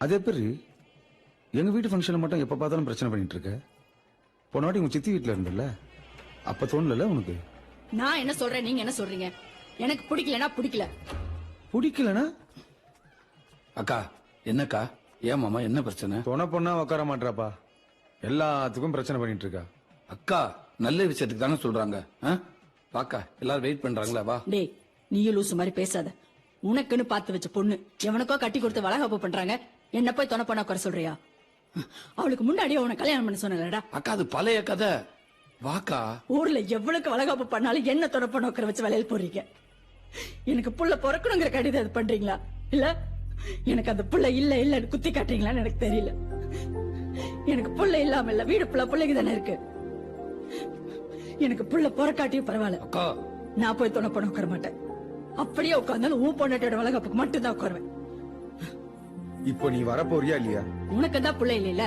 அது எப்படி எங்க வீட்டு ஃபங்க்ஷன்ல மட்டும் எப்ப பார்த்தாலும் பிரச்சனை பண்ணிட்டு இருக்க? போன வாட்டி உங்க சித்தி வீட்டுல இருந்தல்ல, அப்ப தோணல உனக்கு? நான் என்ன சொல்றேன், நீங்க என்ன சொல்றீங்க? எனக்கு பிடிக்கலனா பிடிக்கல. பிடிக்கலனா? அக்கா என்னக்கா, ஏன் மாமா என்ன பிரச்சனை? துணை பொண்ணா உட்கார மாட்டாப்பா, எல்லாத்துக்கும் பிரச்சனை பண்ணிட்டு இருக்கா. அக்கா நல்ல விஷயத்துக்கு தானே சொல்றாங்க. பாக்கா எல்லாரும் வெயிட் பண்றாங்களா, வா. டேய், நீயும் லூசு மாதிரி பேசாத. உனக்குன்னு பார்த்து வச்ச பொண்ணு எவனுக்கோ கட்டி கொடுத்து வளகாப்பு பண்றாங்க, என்ன போய் துணை பண்ண குறை சொல்றியா? அவளுக்கு முன்னாடியே உனக்கு கல்யாணம் பண்ண சொன்னலடா. அக்கா அது பழைய கதை, வாக்கா. ஊர்ல எவ்வளவுக்கு வளகாப்பு பண்ணாலும் என்ன துணை பண்ண உட்கார வச்சு வளையல் போடுறீங்க. எனக்கு புள்ள பிறக்கணுங்கிற கடிதம் அது பண்றீங்களா, இல்ல எனக்கு அந்த புள்ள இல்ல இல்லன்னு குத்தி காட்டுறீங்களான்னு எனக்கு தெரியல. எனக்கு புள்ள இல்லாம இல்ல, வீடு புள்ள பிள்ளைக்கு தானே இருக்கு. எனக்கு புள்ள பிறக்காட்டியும் பரவாயில்ல, அக்கா நான் போய் துணை பண்ண உட்கார மாட்டேன். அப்படியே உட்கார்ந்தாலும் உன் பொண்ணாட்டியோட வளகாப்புக்கு மட்டும் தான் உட்காருவேன். இப்போ நீ வரப்போறியா இல்லையா? உனக்கு தான் புள்ள இல்ல.